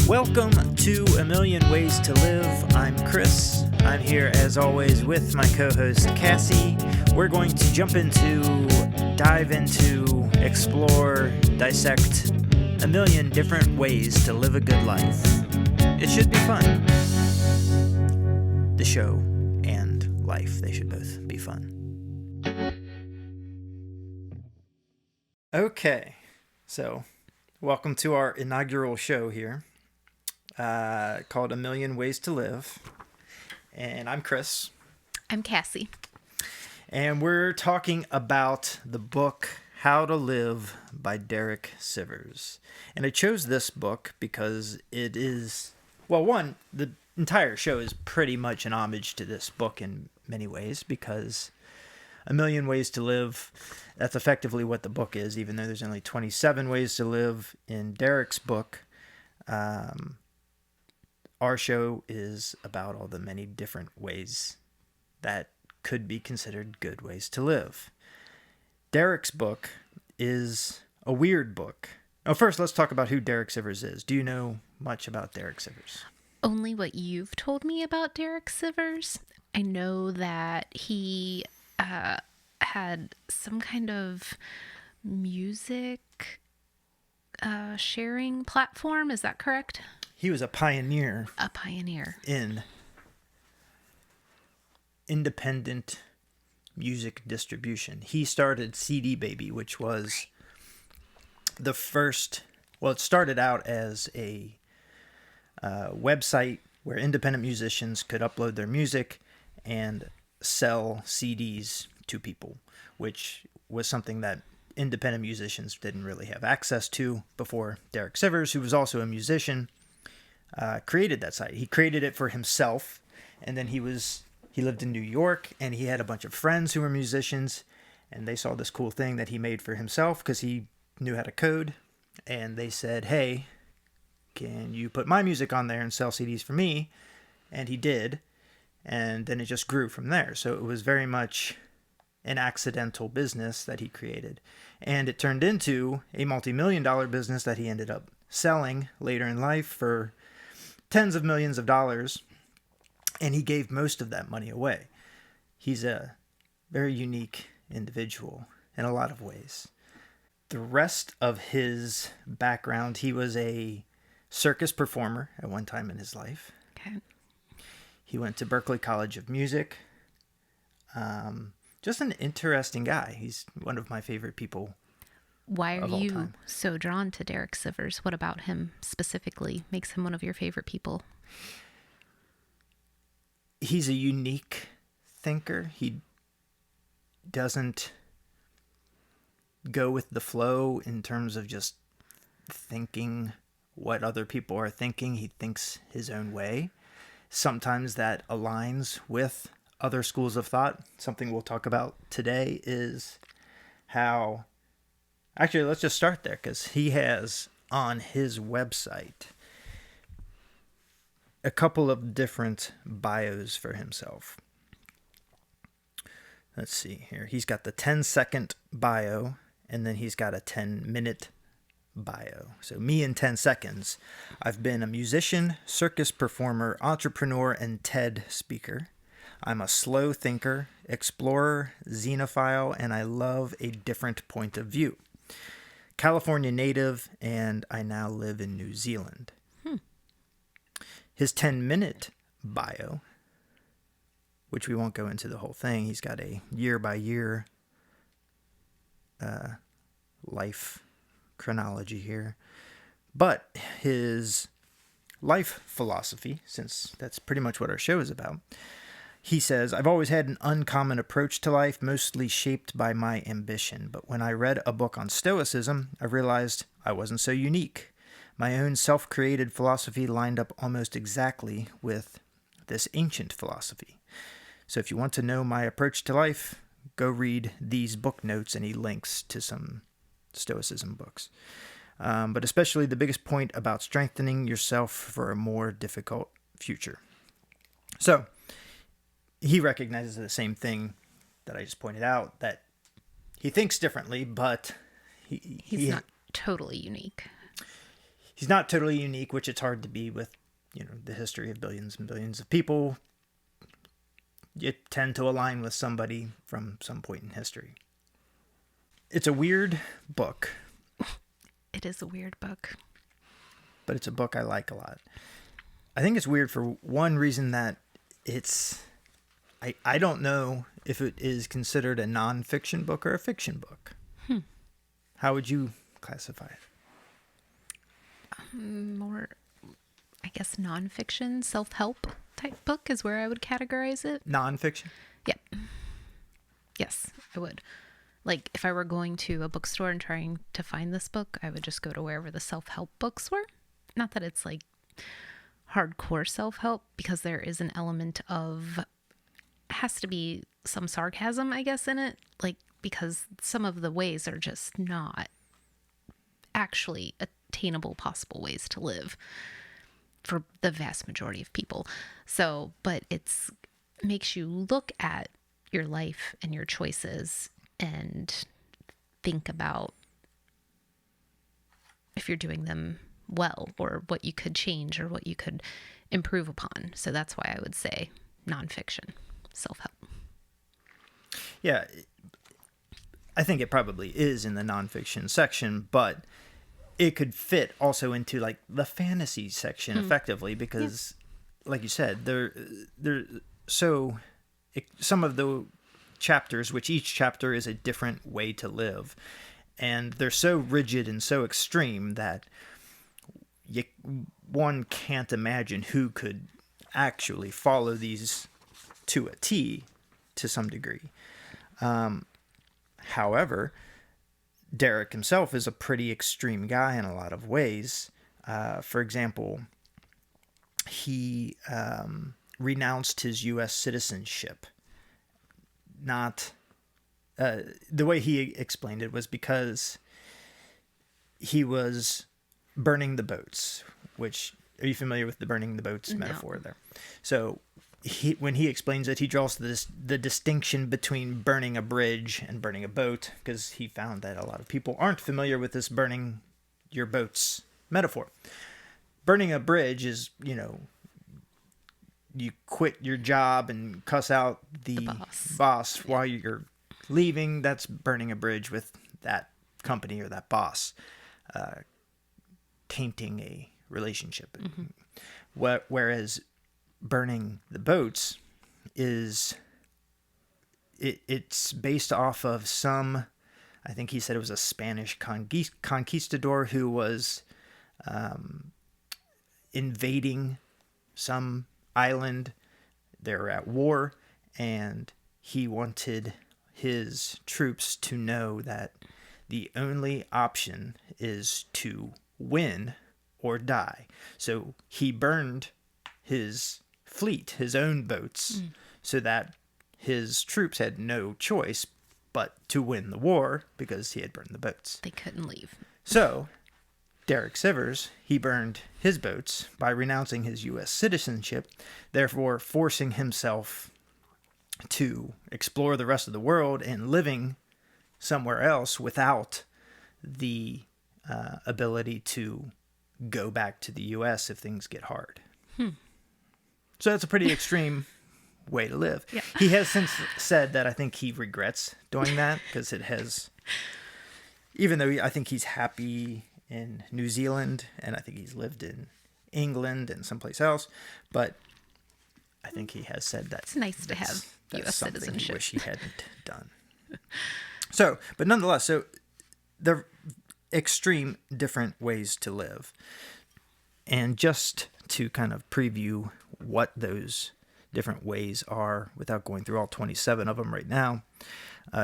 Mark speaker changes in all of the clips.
Speaker 1: Welcome to A Million Ways to Live. I'm Chris. I'm here as always with my co-host Cassie. We're going to dive into, explore, dissect a million different ways to live a good life. It should be fun. The show and life, they should both be fun. Okay, so welcome to our inaugural show here. Called A Million Ways to Live. And I'm Chris.
Speaker 2: I'm Cassie.
Speaker 1: And we're talking about the book How to Live by Derek Sivers. And I chose this book because it is, well, one, the entire show is pretty much an homage to this book in many ways, because A Million Ways to Live, that's effectively what the book is, even though there's only 27 ways to live in Derek's book. Our show is about all the many different ways that could be considered good ways to live. Derek's book is a weird book. Oh, first, let's talk about who Derek Sivers is. Do you know much about Derek Sivers?
Speaker 2: Only what you've told me about Derek Sivers. I know that he had some kind of music sharing platform. Is that correct?
Speaker 1: He was a pioneer.
Speaker 2: A pioneer.
Speaker 1: In independent music distribution. He started CD Baby, which was the first, well, it started out as a website where independent musicians could upload their music and sell CDs to people, which was something that independent musicians didn't really have access to before Derek Sivers, who was also a musician, created that site. He created it for himself, and then he lived in New York, and he had a bunch of friends who were musicians, and they saw this cool thing that he made for himself because he knew how to code, and they said, hey, can you put my music on there and sell CDs for me? And he did, and then it just grew from there. So it was very much an accidental business that he created, and it turned into a multi-million-dollar business that he ended up selling later in life for tens of millions of dollars, and he gave most of that money away. He's a very unique individual in a lot of ways. The rest of his background, he was a circus performer at one time in his life.
Speaker 2: Okay.
Speaker 1: He went to Berklee College of Music. Just an interesting guy. He's one of my favorite people.
Speaker 2: Why are you so drawn to Derek Sivers? What about him specifically makes him one of your favorite people?
Speaker 1: He's a unique thinker. He doesn't go with the flow in terms of just thinking what other people are thinking. He thinks his own way. Sometimes that aligns with other schools of thought. Something we'll talk about today is how... Actually, let's just start there, because he has on his website a couple of different bios for himself. Let's see here. He's got the 10-second bio, and then he's got a 10-minute bio. So me in 10 seconds. I've been a musician, circus performer, entrepreneur, and TED speaker. I'm a slow thinker, explorer, xenophile, and I love a different point of view. California native, and I now live in New Zealand. His 10-minute bio, which we won't go into the whole thing. He's got a year-by-year life chronology here. But his life philosophy, since that's pretty much what our show is about, he says, I've always had an uncommon approach to life, mostly shaped by my ambition. But when I read a book on Stoicism, I realized I wasn't so unique. My own self-created philosophy lined up almost exactly with this ancient philosophy. So if you want to know my approach to life, go read these book notes, and he links to some Stoicism books. But especially the biggest point about strengthening yourself for a more difficult future. So he recognizes the same thing that I just pointed out, that he thinks differently, but
Speaker 2: he's not totally unique.
Speaker 1: he's not totally unique, which it's hard to be with, the history of billions and billions of people. You tend to align with somebody from some point in history. It's a weird book.
Speaker 2: It is a weird book.
Speaker 1: But it's a book I like a lot. I think it's weird for one reason, that I don't know if it is considered a nonfiction book or a fiction book. How would you classify it?
Speaker 2: More, I guess, nonfiction, self-help type book is where I would categorize it.
Speaker 1: Nonfiction?
Speaker 2: Yep. Yes, I would. Like, if I were going to a bookstore and trying to find this book, I would just go to wherever the self-help books were. Not that it's like hardcore self-help, because there is an element of, has to be some sarcasm, I guess, in it. Like, because some of the ways are just not actually attainable, possible ways to live for the vast majority of people. So, but it's makes you look at your life and your choices and think about if you're doing them well, or what you could change or what you could improve upon. So that's why I would say nonfiction, self-help.
Speaker 1: Yeah, I think it probably is in the nonfiction section, but it could fit also into like the fantasy section effectively, because like you said, some of the chapters, which each chapter is a different way to live, and they're so rigid and so extreme that one can't imagine who could actually follow these to a T to some degree. However, Derek himself is a pretty extreme guy in a lot of ways. For example, he renounced his U.S. citizenship. Not the way he explained it was because he was burning the boats. Which, are you familiar with the burning the boats metaphor there? So when he explains it, he draws the distinction between burning a bridge and burning a boat, because he found that a lot of people aren't familiar with this burning your boats metaphor. Burning a bridge is, you quit your job and cuss out the boss while you're leaving. That's burning a bridge with that company or that boss, tainting a relationship. Whereas burning the boats is it's based off of some, I think he said it was a Spanish conquistador who was invading some island. They were at war, and he wanted his troops to know that the only option is to win or die. So he burned his fleet, his own boats, so that his troops had no choice but to win the war, because he had burned the boats.
Speaker 2: They couldn't leave.
Speaker 1: So Derek Sivers, he burned his boats by renouncing his U.S. citizenship, therefore forcing himself to explore the rest of the world and living somewhere else without the ability to go back to the U.S. if things get hard. So that's a pretty extreme way to live. Yeah. He has since said that I think he regrets doing that, because it has, even though I think he's happy in New Zealand, and I think he's lived in England and someplace else, but I think he has said that
Speaker 2: it's nice to have U.S. citizenship.
Speaker 1: He wish he hadn't done. So, but nonetheless, so they're extreme different ways to live. And just to kind of preview what those different ways are, without going through all 27 of them right now,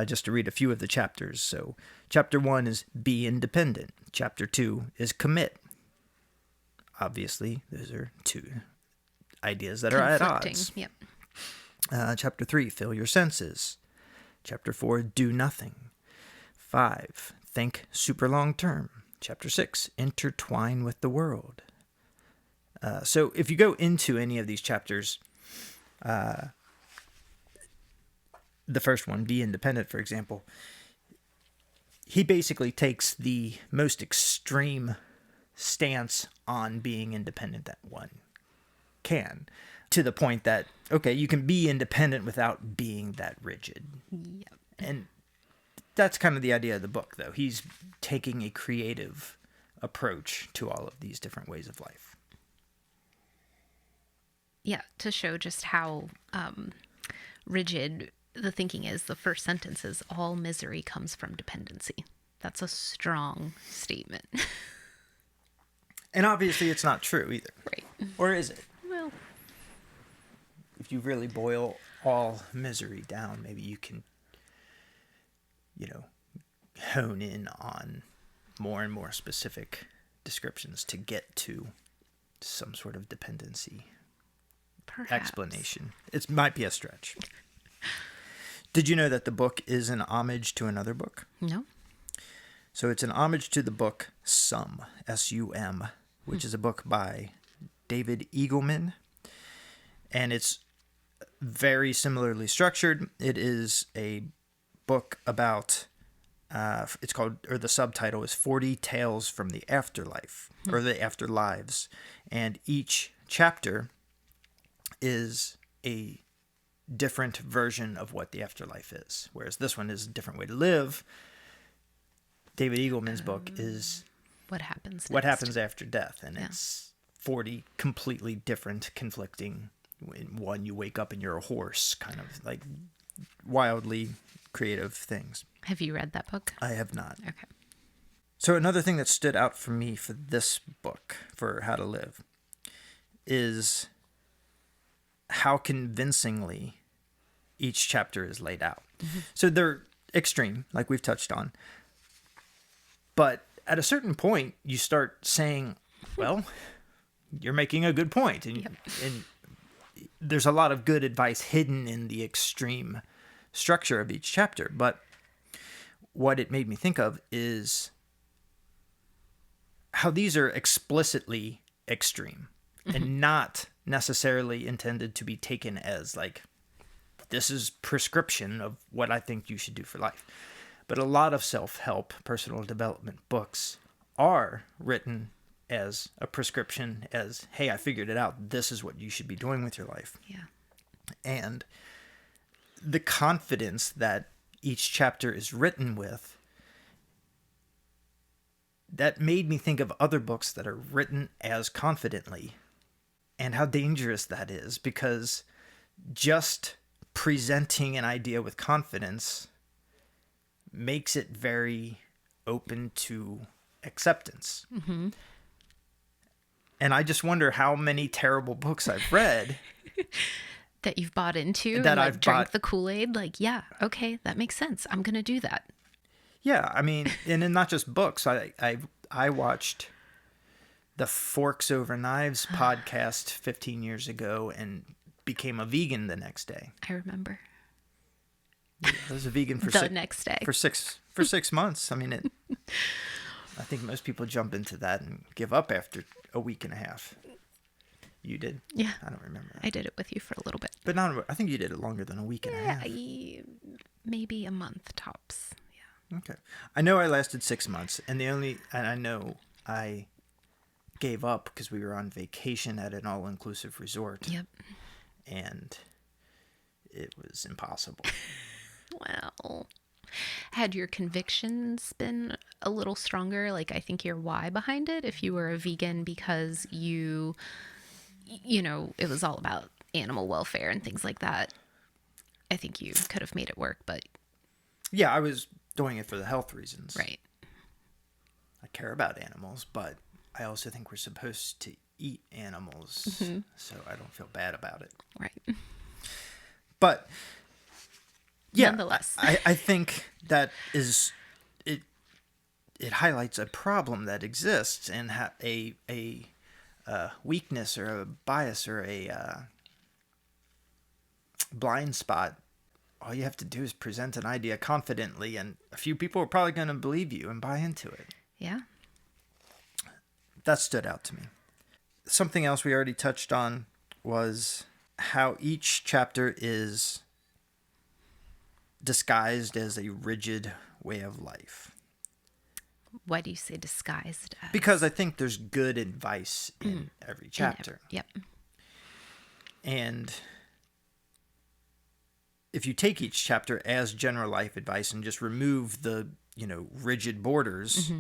Speaker 1: just to read a few of the chapters. So chapter 1 is be independent. Chapter 2 is commit. Obviously, those are two ideas that are at odds.
Speaker 2: Yep.
Speaker 1: Chapter 3, fill your senses. Chapter 4, do nothing. 5, think super long term. Chapter 6, intertwine with the world. So if you go into any of these chapters, the first one, be independent, for example, he basically takes the most extreme stance on being independent that one can, to the point that, okay, you can be independent without being that rigid.
Speaker 2: Yep.
Speaker 1: And that's kind of the idea of the book, though. He's taking a creative approach to all of these different ways of life.
Speaker 2: Yeah, to show just how rigid the thinking is. The first sentence is, all misery comes from dependency. That's a strong statement.
Speaker 1: And obviously it's not true either.
Speaker 2: Right.
Speaker 1: Or is it?
Speaker 2: Well,
Speaker 1: If you really boil all misery down, maybe you can, hone in on more and more specific descriptions to get to some sort of dependency
Speaker 2: perhaps.
Speaker 1: explanation. It might be a stretch. Did you know that the book is an homage to another book?
Speaker 2: No.
Speaker 1: So it's an homage to the book Sum, S-U-M, which is a book by David Eagleman. And it's very similarly structured. It is a book about, it's called, or the subtitle is 40 Tales from the Afterlife, or the Afterlives. And each chapter is a different version of what the afterlife is. Whereas this one is a different way to live. David Eagleman's book is
Speaker 2: What happens next?
Speaker 1: what happens after death. And
Speaker 2: Yeah.
Speaker 1: it's 40 completely different, conflicting. In one, you wake up and you're a horse, kind of like wildly creative things.
Speaker 2: Have you read that book?
Speaker 1: I have not.
Speaker 2: Okay.
Speaker 1: So another thing that stood out for me for this book, for How to Live, is how convincingly each chapter is laid out. So they're extreme, like we've touched on. But at a certain point, you start saying, well, you're making a good point. And there's a lot of good advice hidden in the extreme structure of each chapter. But what it made me think of is how these are explicitly extreme and not necessarily intended to be taken as like, this is prescription of what I think you should do for life. But a lot of self-help, personal development books are written as a prescription, as, hey, I figured it out. This is what you should be doing with your life.
Speaker 2: Yeah.
Speaker 1: And the confidence that each chapter is written with, that made me think of other books that are written as confidently and how dangerous that is, because just presenting an idea with confidence makes it very open to acceptance.
Speaker 2: Mm-hmm.
Speaker 1: And I just wonder how many terrible books I've read
Speaker 2: That you've bought into,
Speaker 1: that
Speaker 2: and
Speaker 1: I've
Speaker 2: drank
Speaker 1: bought
Speaker 2: the Kool-Aid. Like, yeah, okay, that makes sense. I'm going to do that.
Speaker 1: Yeah, I mean, and then not just books. I watched the Forks Over Knives podcast 15 years ago and became a vegan the next day.
Speaker 2: I remember.
Speaker 1: I was a vegan for
Speaker 2: Next day.
Speaker 1: for 6 months. I mean, I think most people jump into that and give up after a week and a half. You did?
Speaker 2: Yeah.
Speaker 1: I don't remember.
Speaker 2: I did it with you for a little bit.
Speaker 1: But not. I think you did it longer than a week and a half.
Speaker 2: Maybe a month tops. Yeah.
Speaker 1: Okay. I know I lasted 6 months, and I know I gave up because we were on vacation at an all-inclusive resort.
Speaker 2: Yep.
Speaker 1: And it was impossible.
Speaker 2: Well, had your convictions been a little stronger, like I think your why behind it, if you were a vegan because you know, it was all about animal welfare and things like that, I think you could have made it work, but...
Speaker 1: Yeah, I was doing it for the health reasons.
Speaker 2: Right.
Speaker 1: I care about animals, but I also think we're supposed to eat animals, so I don't feel bad about it.
Speaker 2: Right.
Speaker 1: But yeah,
Speaker 2: Nonetheless.
Speaker 1: I think that is it. It highlights a problem that exists and a weakness or a bias or a blind spot. All you have to do is present an idea confidently, and a few people are probably going to believe you and buy into it.
Speaker 2: Yeah.
Speaker 1: That stood out to me. Something else we already touched on was how each chapter is disguised as a rigid way of life.
Speaker 2: Why do you say disguised as?
Speaker 1: Because I think there's good advice in every chapter.
Speaker 2: Yep.
Speaker 1: And if you take each chapter as general life advice and just remove the, rigid borders,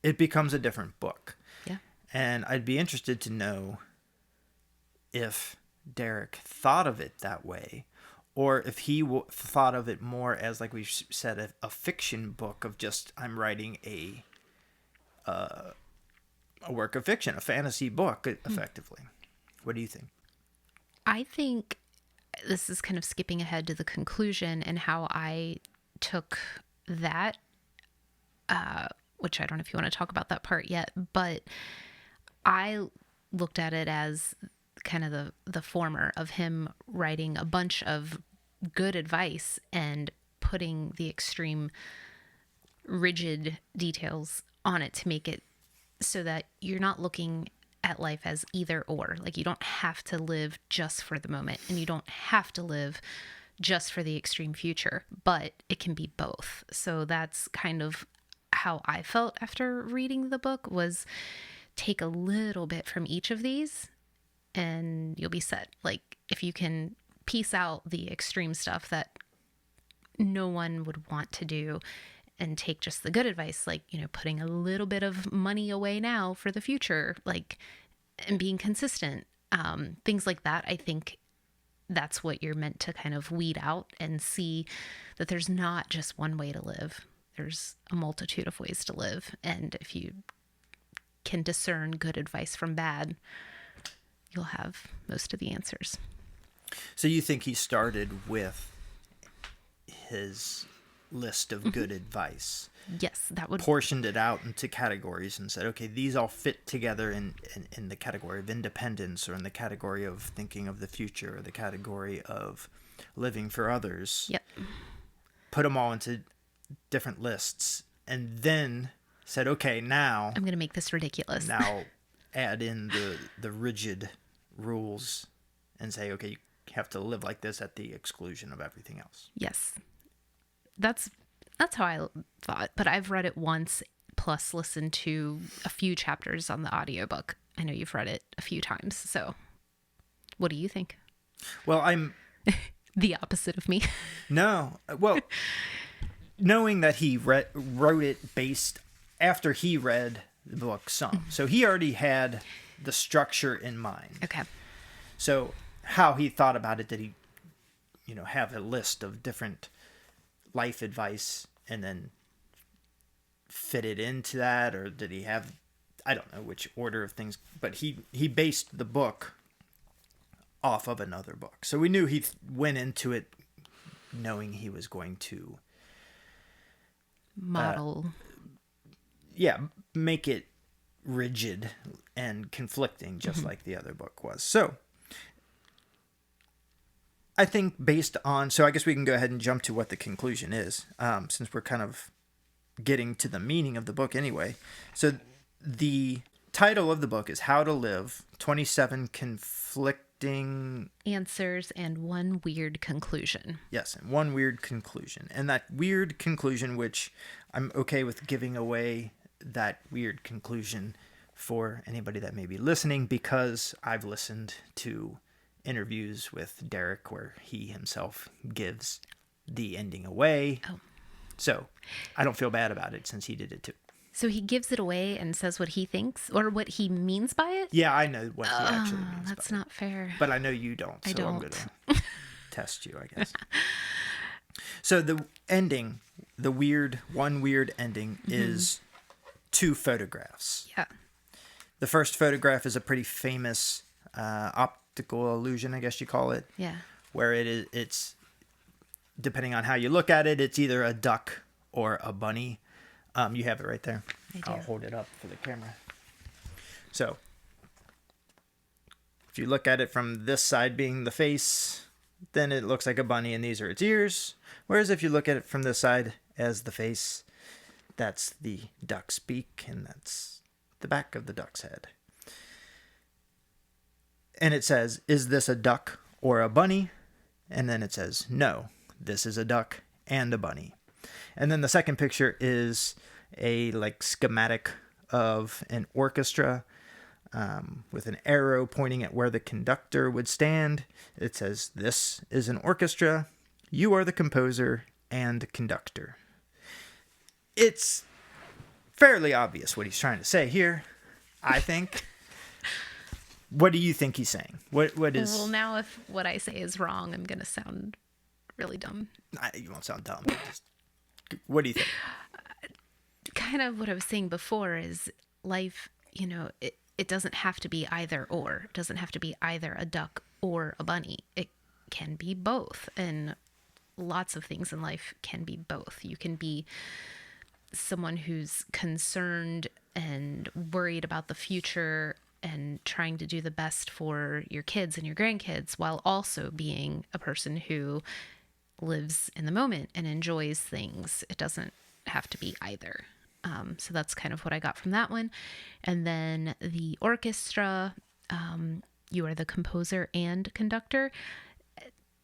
Speaker 1: it becomes a different book.
Speaker 2: Yeah.
Speaker 1: And I'd be interested to know if Derek thought of it that way, or if he thought of it more as, like we said, a fiction book of just, I'm writing a work of fiction, a fantasy book, effectively. What do you think?
Speaker 2: I think this is kind of skipping ahead to the conclusion and how I took that, which I don't know if you want to talk about that part yet, but I looked at it as kind of the former of him writing a bunch of good advice and putting the extreme rigid details on it to make it so that you're not looking at life as either or. Like, you don't have to live just for the moment, and you don't have to live just for the extreme future, but it can be both. So that's kind of how I felt after reading the book, was take a little bit from each of these and you'll be set. Like, if you can piece out the extreme stuff that no one would want to do and take just the good advice, like, putting a little bit of money away now for the future, like, and being consistent, things like that. I think that's what you're meant to kind of weed out and see that there's not just one way to live. There's a multitude of ways to live. And if you can discern good advice from bad, you'll have most of the answers.
Speaker 1: So you think he started with his list of good advice?
Speaker 2: Yes, that would...
Speaker 1: Portioned it out into categories and said, okay, these all fit together in the category of independence, or in the category of thinking of the future, or the category of living for others.
Speaker 2: Yep.
Speaker 1: Put them all into different lists, and then said, okay, now...
Speaker 2: I'm going to make this ridiculous.
Speaker 1: Now add in the rigid rules and say, okay, you have to live like this at the exclusion of everything else.
Speaker 2: Yes. That's how I thought, but I've read it once, plus listened to a few chapters on the audiobook. I know you've read it a few times, so what do you think?
Speaker 1: Well, I'm...
Speaker 2: The opposite of me.
Speaker 1: No. Well, knowing that he wrote it based after he read the book some. So he already had the structure in mind.
Speaker 2: Okay.
Speaker 1: So how he thought about it, did he, have a list of different life advice and then fit it into that, or did he have, I don't know which order of things, but he based the book off of another book. So we knew he went into it knowing he was going to
Speaker 2: model.
Speaker 1: Make it rigid and conflicting, just like the other book was. So I think so I guess we can go ahead and jump to what the conclusion is, since we're kind of getting to the meaning of the book anyway. So the title of the book is How to Live, 27 Conflicting
Speaker 2: Answers and One Weird Conclusion.
Speaker 1: Yes, and one weird conclusion. And that weird conclusion, which I'm okay with giving away that weird conclusion for anybody that may be listening, because I've listened to interviews with Derek where he himself gives the ending away.
Speaker 2: Oh.
Speaker 1: So I don't feel bad about it, since he did it too.
Speaker 2: So he gives it away and says what he thinks or what he means by it?
Speaker 1: Yeah, I know what he actually means.
Speaker 2: That's not fair.
Speaker 1: But I know you don't, so
Speaker 2: I don't.
Speaker 1: I'm going to test you, I guess. So the ending, one weird ending, is 2 photographs.
Speaker 2: Yeah.
Speaker 1: The first photograph is a pretty famous optical illusion, I guess you call it.
Speaker 2: Yeah.
Speaker 1: Where it's depending on how you look at it, it's either a duck or a bunny. You have it right there.
Speaker 2: I do.
Speaker 1: I'll hold it up for the camera. So if you look at it from this side being the face, then it looks like a bunny, and these are its ears. Whereas if you look at it from this side as the face, that's the duck's beak, and that's the back of the duck's head. And it says, is this a duck or a bunny? And then it says, no, this is a duck and a bunny. And then the second picture is a like schematic of an orchestra with an arrow pointing at where the conductor would stand. It says, "This is an orchestra. You are the composer and conductor." It's fairly obvious what he's trying to say here, I think. What do you think he's saying? What is...
Speaker 2: Well, now if what I say is wrong, I'm going to sound really dumb.
Speaker 1: You won't sound dumb. What do you think?
Speaker 2: Kind of what I was saying before is life, you know, it doesn't have to be either or. It doesn't have to be either a duck or a bunny. It can be both. And lots of things in life can be both. You can be someone who's concerned and worried about the future and trying to do the best for your kids and your grandkids, while also being a person who lives in the moment and enjoys things. It doesn't have to be either. So that's kind of what I got from that one. And then the orchestra, you are the composer and conductor.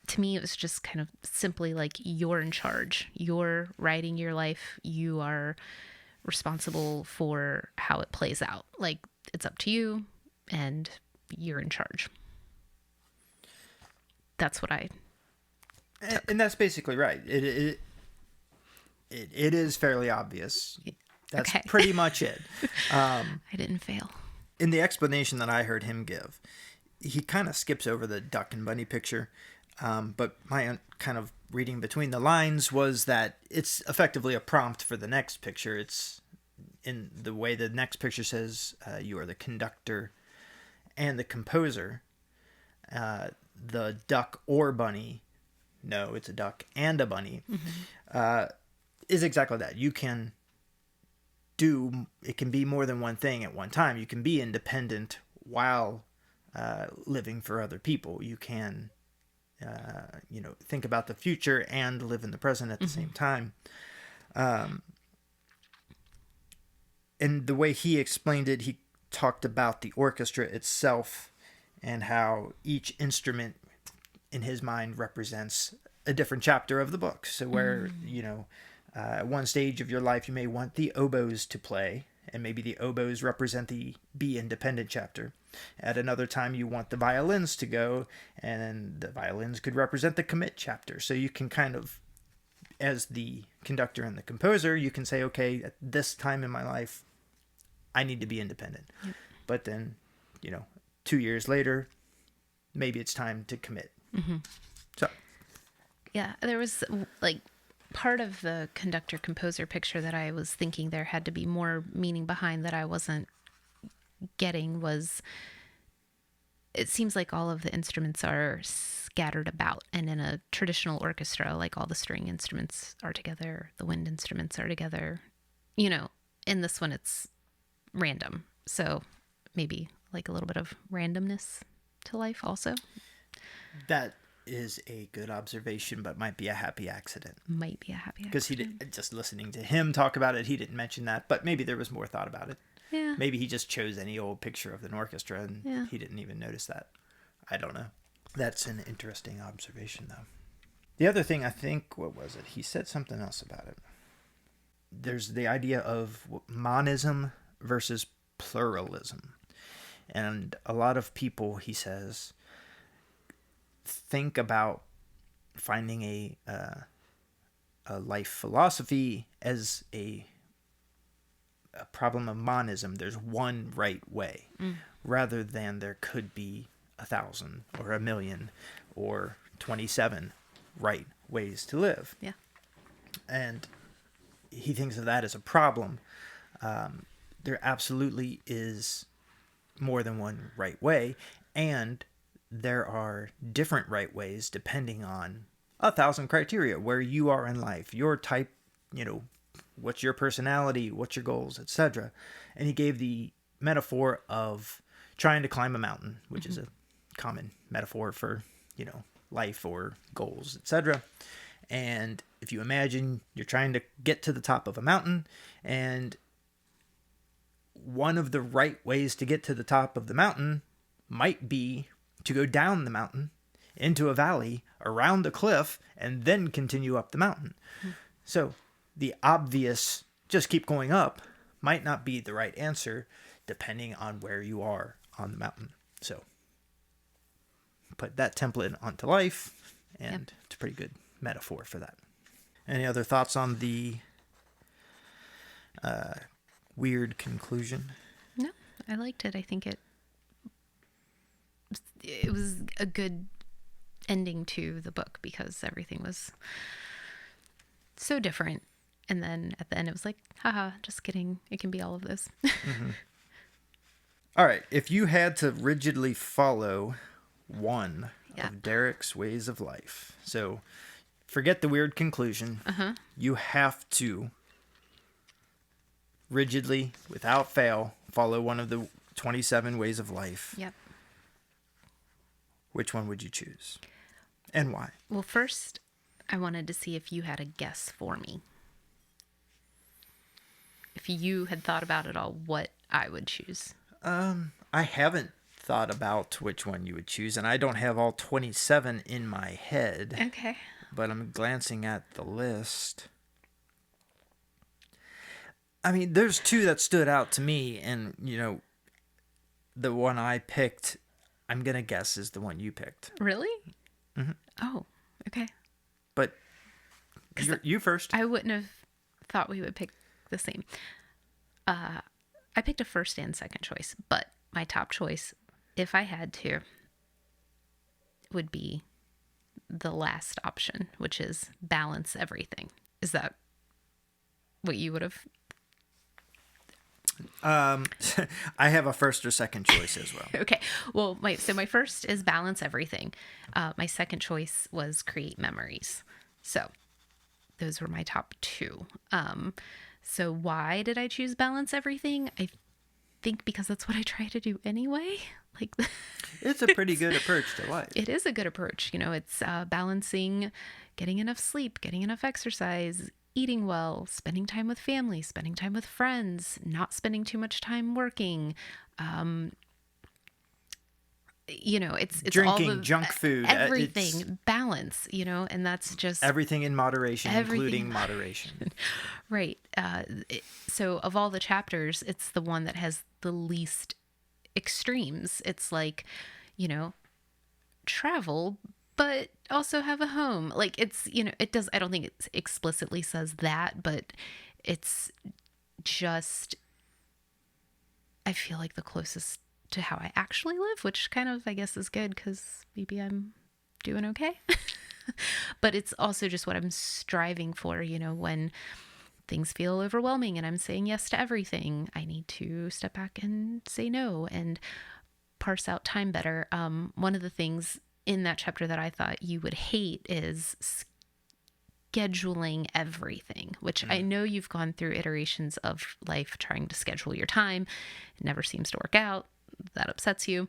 Speaker 2: To me, it was just kind of simply like you're in charge. You're writing your life. You are responsible for how it plays out. Like, it's up to you and you're in charge. That's what I took. And
Speaker 1: that's basically right. It is fairly obvious. That's okay. Pretty much it.
Speaker 2: I didn't fail.
Speaker 1: In the explanation that I heard him give, he kind of skips over the duck and bunny picture. But my kind of reading between the lines was that it's effectively a prompt for the next picture. It's in the way the next picture says, you are the conductor and the composer. The duck or bunny, no, it's a duck and a bunny, is exactly that. You can it can be more than one thing at one time. You can be independent while living for other people. You can think about the future and live in the present at the same time. And the way he explained it, he talked about the orchestra itself and how each instrument in his mind represents a different chapter of the book. So where, at one stage of your life, you may want the oboes to play, and maybe the oboes represent the be independent chapter. At another time, you want the violins to go, and the violins could represent the commit chapter. So you can kind of, as the conductor and the composer, you can say, okay, at this time in my life, I need to be independent. Yep. But then, 2 years later, maybe it's time to commit. So.
Speaker 2: Yeah, there was part of the conductor composer picture that I was thinking there had to be more meaning behind that I wasn't getting was, it seems like all of the instruments are scattered about, and in a traditional orchestra, like all the string instruments are together, the wind instruments are together. In this one it's random, so maybe like a little bit of randomness to life also.
Speaker 1: That is a good observation, but might be a happy accident.
Speaker 2: Because
Speaker 1: he did, just listening to him talk about it, he didn't mention that, but maybe there was more thought about it.
Speaker 2: Yeah.
Speaker 1: Maybe he just chose any old picture of an orchestra and he didn't even notice that. I don't know. That's an interesting observation, though. The other thing, I think, what was it? He said something else about it. There's the idea of monism versus pluralism. And a lot of people, he says, think about finding a life philosophy as a problem of monism. There's one right way, rather than there could be 1,000 or 1,000,000 or 27 right ways to live.
Speaker 2: Yeah.
Speaker 1: And he thinks of that as a problem. There absolutely is more than one right way, and there are different right ways depending on 1,000 criteria, where you are in life, your type, what's your personality, what's your goals, etc. And he gave the metaphor of trying to climb a mountain, which is a common metaphor for, life or goals, etc. And if you imagine you're trying to get to the top of a mountain, and one of the right ways to get to the top of the mountain might be to go down the mountain into a valley, around the cliff, and then continue up the mountain. So the obvious just keep going up might not be the right answer depending on where you are on the mountain. So put that template onto life, and it's a pretty good metaphor for that. Any other thoughts on the weird conclusion?
Speaker 2: No, I liked it. I think it was a good ending to the book because everything was so different. And then at the end, it was like, haha, just kidding. It can be all of this.
Speaker 1: Mm-hmm. All right. If you had to rigidly follow one of Derek's ways of life, so forget the weird conclusion. You have to rigidly, without fail, follow one of the 27 ways of life.
Speaker 2: Yep.
Speaker 1: Which one would you choose? And why?
Speaker 2: Well, first, I wanted to see if you had a guess for me. If you had thought about it all, what I would choose.
Speaker 1: I haven't thought about which one you would choose, and I don't have all 27 in my head.
Speaker 2: Okay.
Speaker 1: But I'm glancing at the list. I mean, there's two that stood out to me, and, you know, the one I picked, I'm going to guess is the one you picked.
Speaker 2: Really?
Speaker 1: Mm-hmm.
Speaker 2: Oh, okay.
Speaker 1: But you first.
Speaker 2: I wouldn't have thought we would pick the same. I picked a first and second choice, but my top choice, if I had to, would be the last option, which is balance everything. Is that what you would have?
Speaker 1: I have a first or second choice as well.
Speaker 2: Okay. Well, my first is balance everything. My second choice was create memories. So those were my top two. So why did I choose balance everything? I think because that's what I try to do anyway. Like,
Speaker 1: it's a pretty good approach to life.
Speaker 2: It is a good approach. You know, it's balancing getting enough sleep, getting enough exercise, eating well, spending time with family, spending time with friends, not spending too much time working. You know, it's
Speaker 1: drinking
Speaker 2: all the,
Speaker 1: junk food,
Speaker 2: everything, balance, you know, and that's just
Speaker 1: everything in moderation, including moderation.
Speaker 2: Right. So of all the chapters, it's the one that has the least extremes. It's like, you know, travel, but also have a home. Like, it's, you know, it does, I don't think it explicitly says that, but it's just, I feel like the closest to how I actually live, which kind of, I guess, is good because maybe I'm doing okay. But it's also just what I'm striving for, you know, when things feel overwhelming and I'm saying yes to everything, I need to step back and say no and parse out time better. One of the things in that chapter that I thought you would hate is scheduling everything, which I know you've gone through iterations of life trying to schedule your time. It never seems to work out. That upsets you.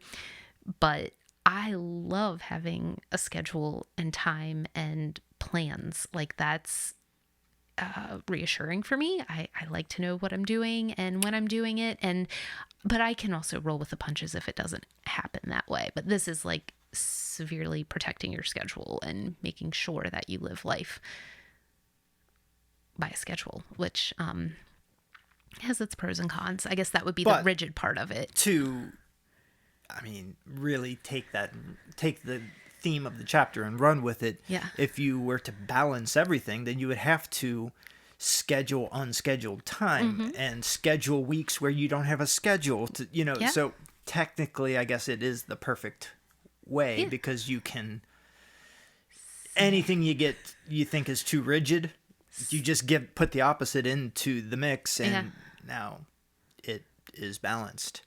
Speaker 2: But I love having a schedule and time and plans. Like, that's reassuring for me. I like to know what I'm doing and when I'm doing it. But I can also roll with the punches if it doesn't happen that way. But this is like severely protecting your schedule and making sure that you live life by a schedule, which has its pros and cons. I guess that would be the rigid part of it.
Speaker 1: Really take the theme of the chapter and run with it.
Speaker 2: Yeah.
Speaker 1: If you were to balance everything, then you would have to schedule unscheduled time and schedule weeks where you don't have a schedule to, you know, so technically I guess it is the perfect way because you can, anything you think is too rigid, you just put the opposite into the mix and now it is balanced.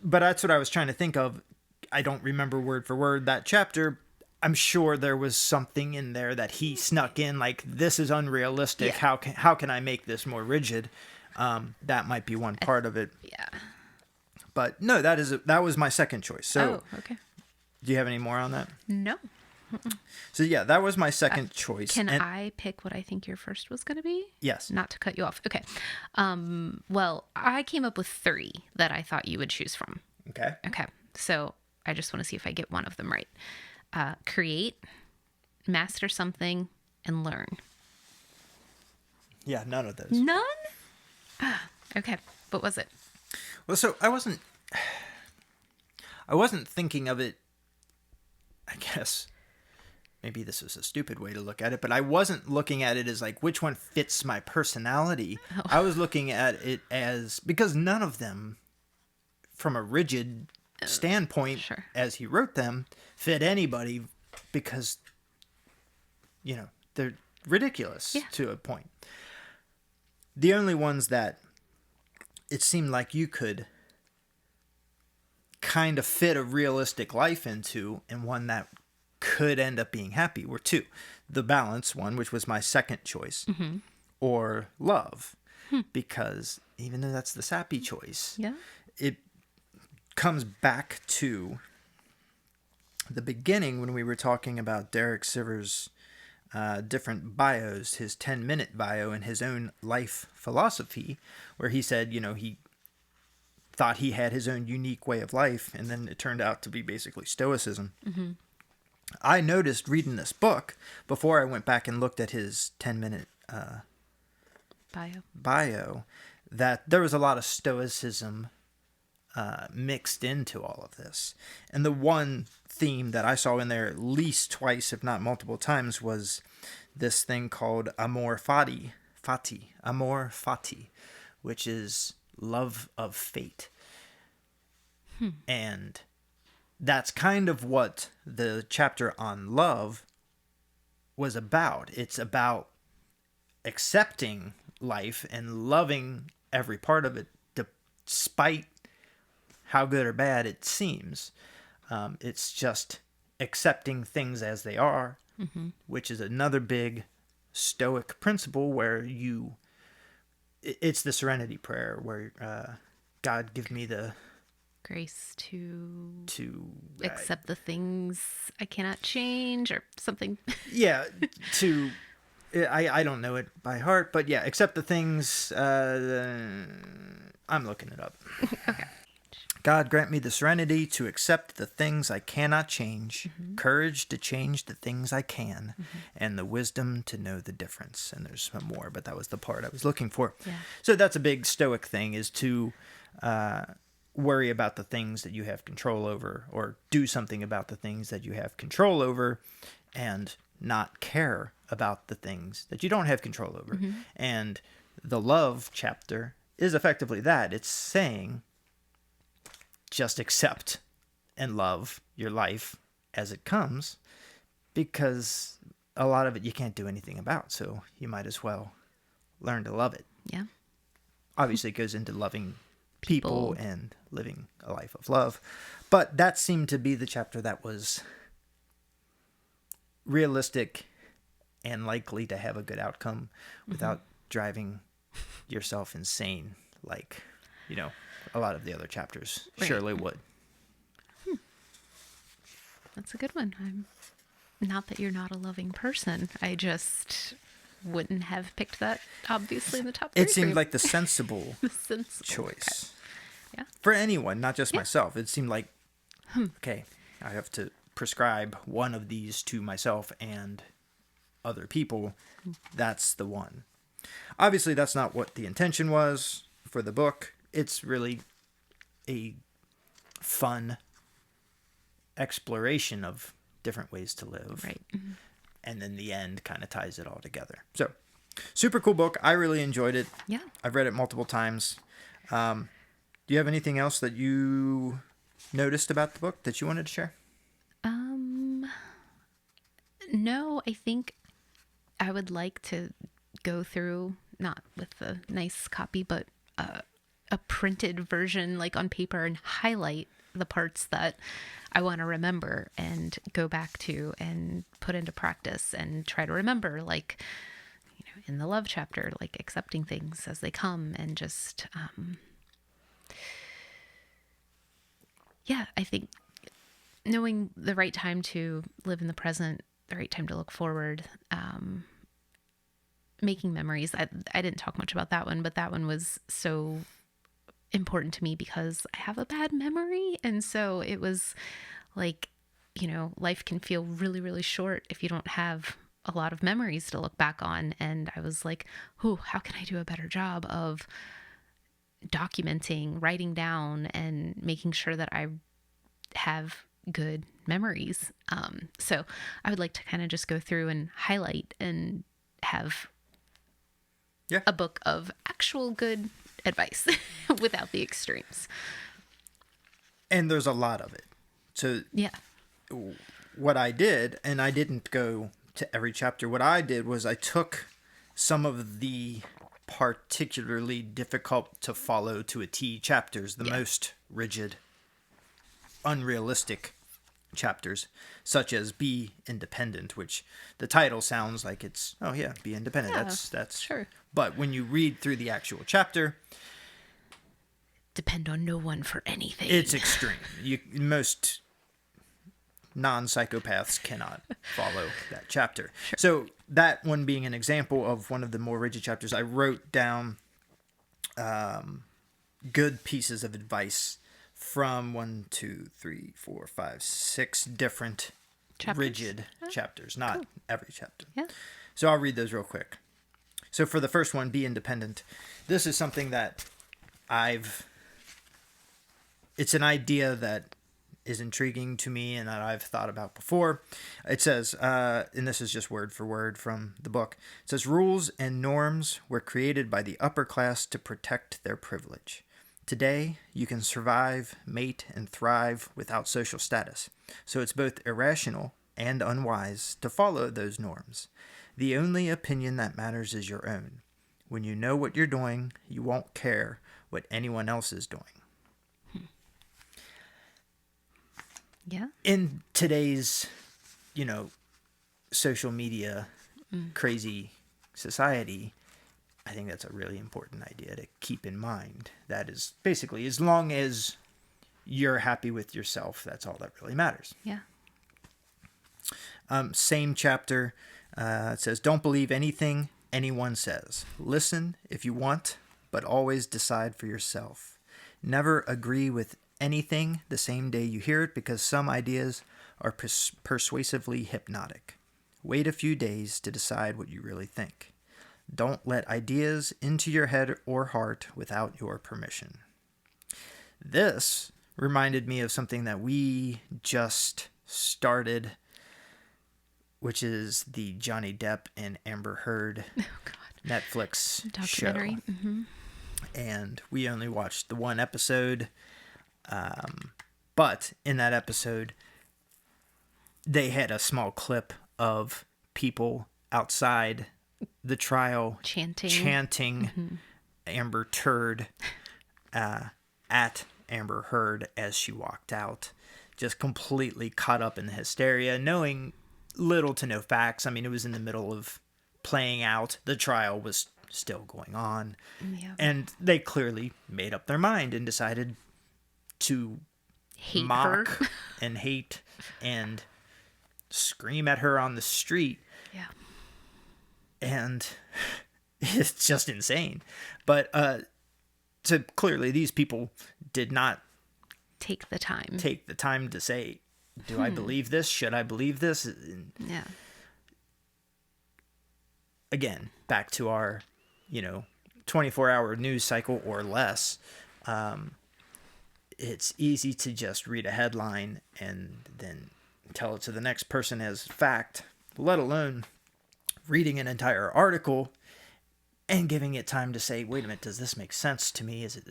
Speaker 1: But that's what I was trying to think of. I don't remember word for word that chapter. I'm sure there was something in there that he snuck in, like, this is unrealistic. How can I make this more rigid? That might be one part of it.
Speaker 2: Yeah.
Speaker 1: But no, that was my second choice. So,
Speaker 2: okay.
Speaker 1: Do you have any more on that?
Speaker 2: No.
Speaker 1: So yeah, that was my second choice.
Speaker 2: Can I pick what I think your first was going to be?
Speaker 1: Yes.
Speaker 2: Not to cut you off. Okay. Well, I came up with 3 that I thought you would choose from.
Speaker 1: Okay.
Speaker 2: Okay. So I just want to see if I get one of them right. Create, master something, and learn.
Speaker 1: Yeah, none of those.
Speaker 2: None? Okay. What was it?
Speaker 1: Well, so I wasn't thinking of it, I guess. Maybe this is a stupid way to look at it, but I wasn't looking at it as like which one fits my personality.
Speaker 2: Oh.
Speaker 1: I was looking at it as, because none of them, from a rigid standpoint,
Speaker 2: Sure.
Speaker 1: as he wrote them, fit anybody, because, they're ridiculous to a point. The only ones that it seemed like you could kind of fit a realistic life into, and one that could end up being happy, were two. The balance one, which was my second choice, or love, because even though that's the sappy choice, it comes back to the beginning when we were talking about Derek Sivers' different bios, his 10-minute bio and his own life philosophy, where he said, he thought he had his own unique way of life, and then it turned out to be basically stoicism. I noticed reading this book, before I went back and looked at his 10-minute bio, that there was a lot of stoicism mixed into all of this. And the one theme that I saw in there at least twice, if not multiple times, was this thing called amor fati, which is love of fate. And that's kind of what the chapter on love was about. It's about accepting life and loving every part of it, despite how good or bad it seems. It's just accepting things as they are, which is another big Stoic principle where it's the serenity prayer where God give me the
Speaker 2: grace to accept the things I cannot change, or something.
Speaker 1: I don't know it by heart, but yeah, accept the things. I'm looking it up.
Speaker 2: Okay.
Speaker 1: God grant me the serenity to accept the things I cannot change, courage to change the things I can, and the wisdom to know the difference. And there's some more, but that was the part I was looking for.
Speaker 2: Yeah.
Speaker 1: So that's a big Stoic thing, is to worry about the things that you have control over, or do something about the things that you have control over, and not care about the things that you don't have control over. And the love chapter is effectively that. It's saying, just accept and love your life as it comes, because a lot of it you can't do anything about, so you might as well learn to love it.
Speaker 2: Yeah.
Speaker 1: Obviously it goes into loving people and living a life of love, but that seemed to be the chapter that was realistic and likely to have a good outcome without driving yourself insane, like, a lot of the other chapters surely would.
Speaker 2: That's a good one. I'm not that you're not a loving person. I just wouldn't have picked that, obviously, in the top three.
Speaker 1: It seemed like the sensible choice.
Speaker 2: Okay. Yeah.
Speaker 1: For anyone, not just myself. It seemed like, okay, I have to prescribe one of these to myself and other people. That's the one. Obviously, that's not what the intention was for the book. It's really a fun exploration of different ways to live.
Speaker 2: Right.
Speaker 1: And then the end kind of ties it all together. So, super cool book. I really enjoyed it.
Speaker 2: Yeah.
Speaker 1: I've read it multiple times. Do you have anything else that you noticed about the book that you wanted to share?
Speaker 2: No, I think I would like to go through, not with the nice copy, but a printed version, like on paper, and highlight the parts that I want to remember and go back to and put into practice, and try to remember, like, in the love chapter, like accepting things as they come, and just, I think knowing the right time to live in the present, the right time to look forward, making memories. I didn't talk much about that one, but that one was so important to me because I have a bad memory. And so it was like, life can feel really, really short if you don't have a lot of memories to look back on. And I was like, how can I do a better job of documenting, writing down, and making sure that I have good memories. So I would like to kind of just go through and highlight and have a book of actual good advice without the extremes.
Speaker 1: And there's a lot of it. So
Speaker 2: yeah,
Speaker 1: what I did, and I didn't go to every chapter, what I did was I took some of the particularly difficult to follow to a T chapters, the most rigid, unrealistic chapters, such as Be Independent, which the title sounds like it's, oh yeah, be independent.
Speaker 2: Yeah,
Speaker 1: that's
Speaker 2: sure.
Speaker 1: But when you read through the actual chapter,
Speaker 2: depend on no one for anything.
Speaker 1: It's extreme. Most non-psychopaths cannot follow that chapter. Sure. So that one being an example of one of the more rigid chapters, I wrote down good pieces of advice from 6 different chapters? Rigid chapters, not every chapter.
Speaker 2: Yeah.
Speaker 1: So I'll read those real quick. So for the first one, Be Independent. This is something that it's an idea that is intriguing to me and that I've thought about before. It says, and this is just word for word from the book, it says, rules and norms were created by the upper class to protect their privilege. Today, you can survive, mate, and thrive without social status. So it's both irrational and unwise to follow those norms. The only opinion that matters is your own. When you know what you're doing, you won't care what anyone else is doing.
Speaker 2: Yeah.
Speaker 1: In today's, social media crazy society, I think that's a really important idea to keep in mind. That is basically, as long as you're happy with yourself, that's all that really matters.
Speaker 2: Yeah.
Speaker 1: Same chapter, it says, don't believe anything anyone says. Listen if you want, but always decide for yourself. Never agree with anything the same day you hear it, because some ideas are persuasively hypnotic. Wait a few days to decide what you really think. Don't let ideas into your head or heart without your permission. This reminded me of something that we just started, which is the Johnny Depp and Amber Heard Netflix
Speaker 2: documentary.
Speaker 1: Show. Mm-hmm. And we only watched the one episode. But in that episode, they had a small clip of people outside the trial chanting mm-hmm. Amber Turd at Amber Heard as she walked out, just completely caught up in the hysteria, knowing little to no facts. I mean, it was in the middle of playing out. The trial was still going on. Yeah. And they clearly made up their mind and decided to mock her and hate and scream at her on the street.
Speaker 2: Yeah.
Speaker 1: And it's just insane. But so clearly these people did not
Speaker 2: take the time
Speaker 1: to say, do I believe this? Should I believe this?
Speaker 2: Yeah.
Speaker 1: Again, back to our, 24-hour news cycle or less. It's easy to just read a headline and then tell it to the next person as fact, let alone reading an entire article and giving it time to say, wait a minute, does this make sense to me? Is it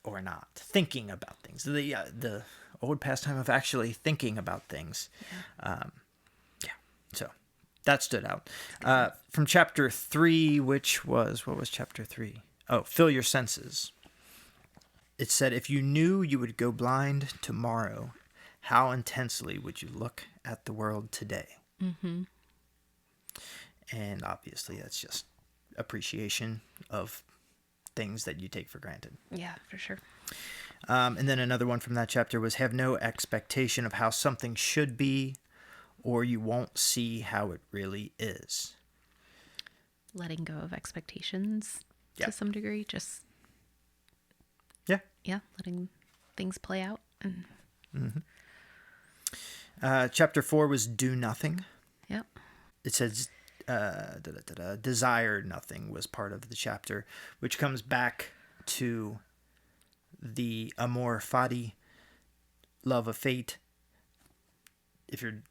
Speaker 1: or not? Thinking about things. The old pastime of actually thinking about things. Yeah. So that stood out. From chapter 3, what was chapter 3? Oh, Fill Your Senses. It said, if you knew you would go blind tomorrow, how intensely would you look at the world today? Mm-hmm. And obviously that's just appreciation of things that you take for granted.
Speaker 2: Yeah, for sure.
Speaker 1: And then another one from that chapter was, have no expectation of how something should be, or you won't see how it really is.
Speaker 2: Letting go of expectations to some degree, just... Yeah, letting things play out.
Speaker 1: Mm-hmm. Chapter 4 was Do Nothing.
Speaker 2: Yep.
Speaker 1: It says, desire nothing was part of the chapter, which comes back to the amor fati, love of fate. If you're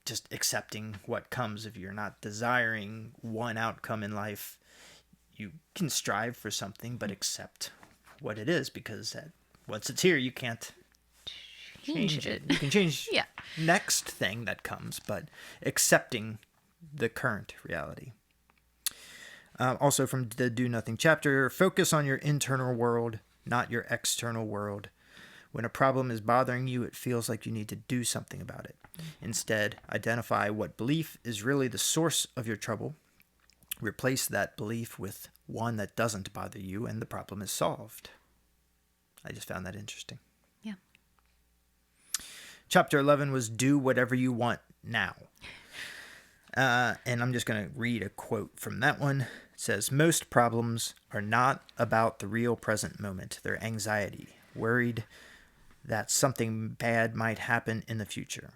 Speaker 1: just accepting what comes, if you're not desiring one outcome in life, you can strive for something, but accept what it is, because once it's here, you can't change it. You can change
Speaker 2: Yeah.
Speaker 1: next thing that comes, but accepting the current reality. Also from the Do Nothing chapter, focus on your internal world, not your external world. When a problem is bothering you, it feels like you need to do something about it. Instead, identify what belief is really the source of your trouble. Replace that belief with one that doesn't bother you, and the problem is solved. I just found that interesting.
Speaker 2: Yeah.
Speaker 1: Chapter 11 was Do Whatever You Want Now. And I'm just going to read a quote from that one. It says, most problems are not about the real present moment. They're anxiety, worried that something bad might happen in the future.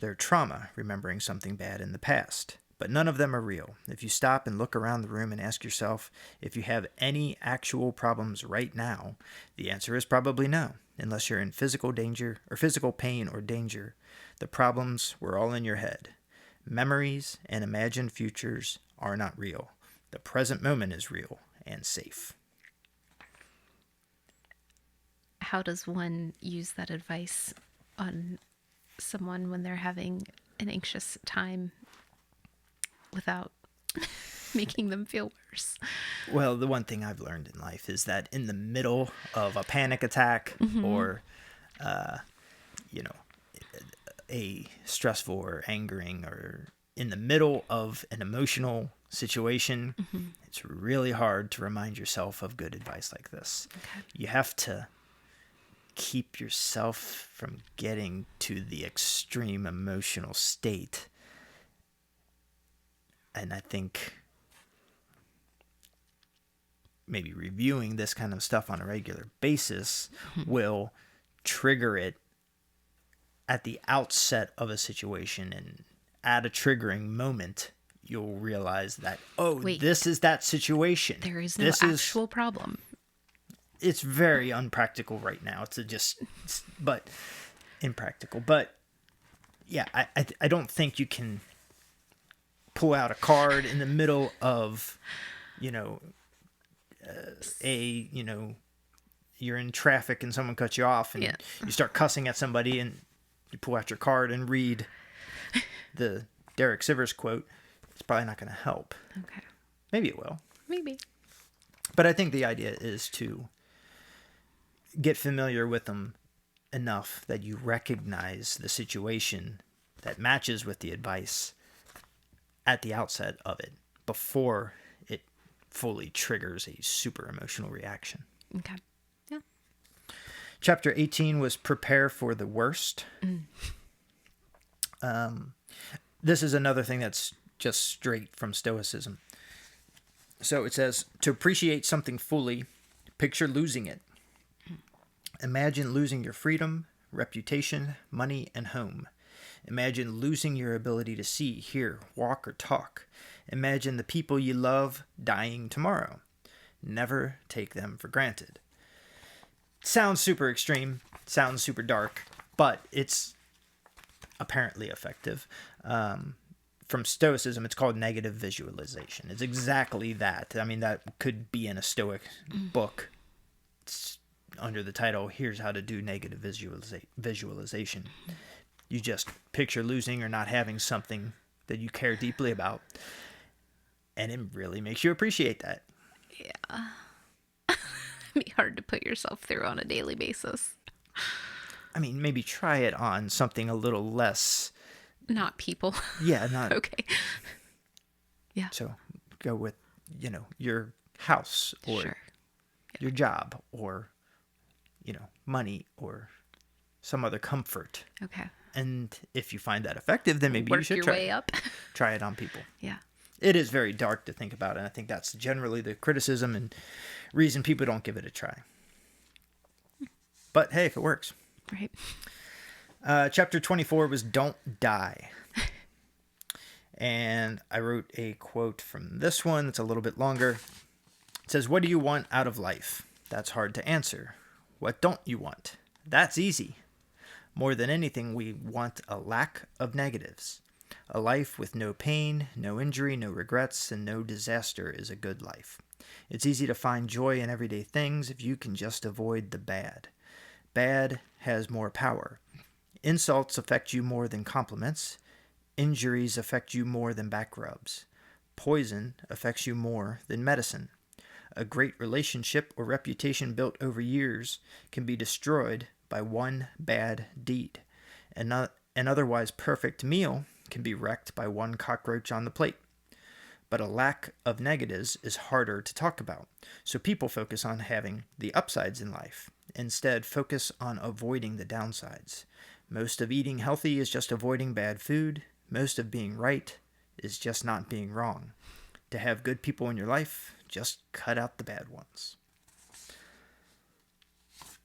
Speaker 1: They're trauma, remembering something bad in the past. But none of them are real. If you stop and look around the room and ask yourself if you have any actual problems right now, the answer is probably no. Unless you're in physical danger or physical pain or danger, the problems were all in your head. Memories and imagined futures are not real. The present moment is real and safe.
Speaker 2: How does one use that advice on someone when they're having an anxious time without making them feel worse?
Speaker 1: Well, the one thing I've learned in life is that in the middle of a panic attack or, a stressful or angering, or in the middle of an emotional situation, it's really hard to remind yourself of good advice like this.
Speaker 2: Okay.
Speaker 1: You have to keep yourself from getting to the extreme emotional state. And I think maybe reviewing this kind of stuff on a regular basis will trigger it at the outset of a situation, and at a triggering moment, you'll realize that,
Speaker 2: Wait,
Speaker 1: this is that situation.
Speaker 2: There is no actual problem.
Speaker 1: It's very unpractical right now. But impractical. But yeah, I don't think you can pull out a card in the middle of, you're in traffic and someone cuts you off, and you start cussing at somebody, and you pull out your card and read the Derek Sivers quote. It's probably not going to help.
Speaker 2: Okay.
Speaker 1: Maybe it will.
Speaker 2: Maybe.
Speaker 1: But I think the idea is to get familiar with them enough that you recognize the situation that matches with the advice at the outset of it, before it fully triggers a super emotional reaction.
Speaker 2: Okay. Yeah.
Speaker 1: Chapter 18 was Prepare for the Worst. This is another thing that's just straight from Stoicism. So it says, to appreciate something fully, picture losing it. Imagine losing your freedom, reputation, money, and home. Imagine losing your ability to see, hear, walk, or talk. Imagine the people you love dying tomorrow. Never take them for granted. Sounds super extreme, sounds super dark, but it's apparently effective. From Stoicism, it's called negative visualization. It's exactly that. I mean, that could be in a Stoic book. It's under the title, Here's How to Do Negative Visualization. You just picture losing or not having something that you care deeply about, and it really makes you appreciate that.
Speaker 2: Yeah. It'd be hard to put yourself through on a daily basis.
Speaker 1: I mean, maybe try it on something a little less...
Speaker 2: Not people.
Speaker 1: Yeah, not...
Speaker 2: Okay. Yeah.
Speaker 1: So go with, your house, or
Speaker 2: Sure.
Speaker 1: your job, or, money, or some other comfort.
Speaker 2: Okay.
Speaker 1: And if you find that effective, then maybe
Speaker 2: Work
Speaker 1: you should
Speaker 2: your
Speaker 1: try
Speaker 2: way up.
Speaker 1: try it on people.
Speaker 2: Yeah.
Speaker 1: It is very dark to think about, and I think that's generally the criticism and reason people don't give it a try. But hey, if it works.
Speaker 2: Right.
Speaker 1: Chapter 24 was Don't Die. And I wrote a quote from this one. It's a little bit longer. It says, "What do you want out of life? That's hard to answer. What don't you want? That's easy. More than anything, we want a lack of negatives. A life with no pain, no injury, no regrets, and no disaster is a good life. It's easy to find joy in everyday things if you can just avoid the bad. Bad has more power. Insults affect you more than compliments. Injuries affect you more than back rubs. Poison affects you more than medicine. A great relationship or reputation built over years can be destroyed by one bad deed. An otherwise perfect meal can be wrecked by one cockroach on the plate. But a lack of negatives is harder to talk about, so people focus on having the upsides in life. Instead, focus on avoiding the downsides. Most of eating healthy is just avoiding bad food. Most of being right is just not being wrong. To have good people in your life, just cut out the bad ones."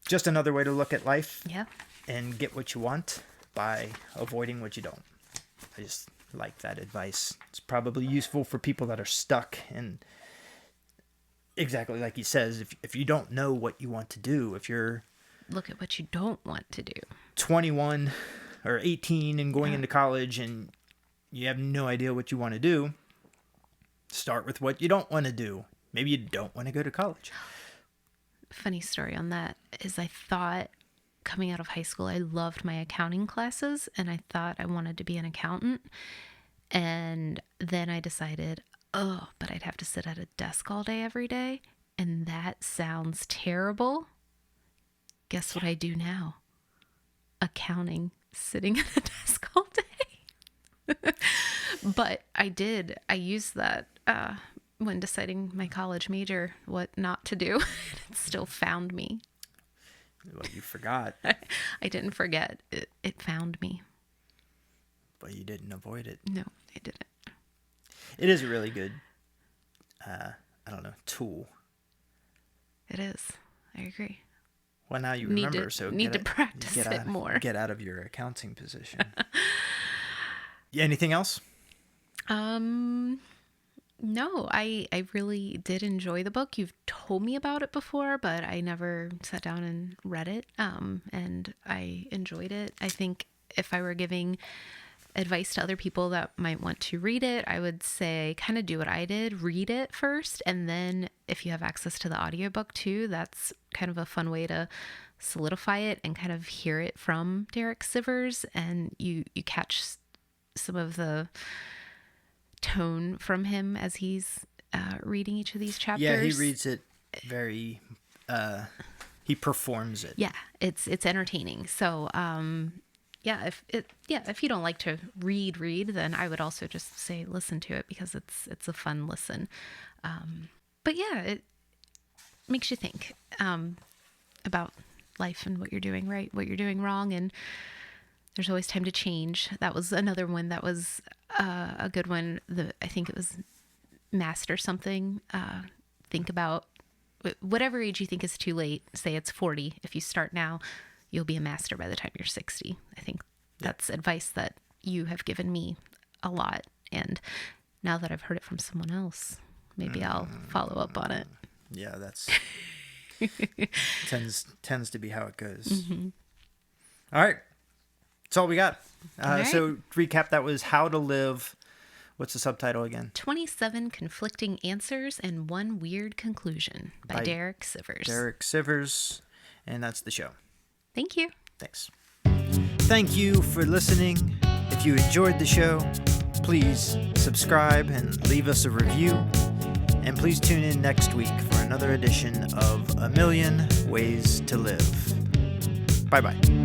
Speaker 1: Just another way to look at life.
Speaker 2: Yeah.
Speaker 1: And get what you want by avoiding what you don't. I just like that advice. It's probably useful for people that are stuck, and exactly like he says, if you don't know what you want to do, if you're
Speaker 2: Look at what you don't want to do.
Speaker 1: 21 or 18 and going into college and you have no idea what you want to do, start with what you don't want to do. Maybe you don't want to go to college.
Speaker 2: Funny story on that is I thought coming out of high school, I loved my accounting classes and I thought I wanted to be an accountant. And then I decided, but I'd have to sit at a desk all day every day. And that sounds terrible. Guess what I do now? Accounting, sitting at a desk all day. But I used that when deciding my college major, what not to do. It still found me.
Speaker 1: Well, you forgot.
Speaker 2: I didn't forget. It found me.
Speaker 1: But you didn't avoid it.
Speaker 2: No, I didn't.
Speaker 1: It is a really good, tool.
Speaker 2: It is. I agree.
Speaker 1: Well, now you remember, so
Speaker 2: need to practice it more.
Speaker 1: Get out of your accounting position. Anything else?
Speaker 2: No, I really did enjoy the book. You've told me about it before, but I never sat down and read it. And I enjoyed it. I think if I were giving advice to other people that might want to read it, I would say kind of do what I did. Read it first. And then if you have access to the audiobook too, that's kind of a fun way to solidify it and kind of hear it from Derek Sivers. And you catch some of the tone from him as he's reading each of these chapters.
Speaker 1: Yeah, he reads it very, he performs it.
Speaker 2: Yeah, it's entertaining. So, if you don't like to read, then I would also just say listen to it because it's a fun listen. But yeah, it makes you think about life and what you're doing right, what you're doing wrong, and there's always time to change. That was another one that was a good one. I think it was Master something. Think about whatever age you think is too late. Say it's 40. If you start now, you'll be a master by the time you're 60. I think that's advice that you have given me a lot. And now that I've heard it from someone else, maybe I'll follow up on it.
Speaker 1: Yeah, that's tends to be how it goes.
Speaker 2: Mm-hmm.
Speaker 1: All right. That's all we got.
Speaker 2: Right.
Speaker 1: So to recap, that was How to Live. What's the subtitle again?
Speaker 2: 27 Conflicting Answers and One Weird Conclusion by Derek Sivers.
Speaker 1: Derek Sivers. And that's the show.
Speaker 2: Thank you.
Speaker 1: Thanks. Thank you for listening. If you enjoyed the show, please subscribe and leave us a review. And please tune in next week for another edition of A Million Ways to Live. Bye-bye.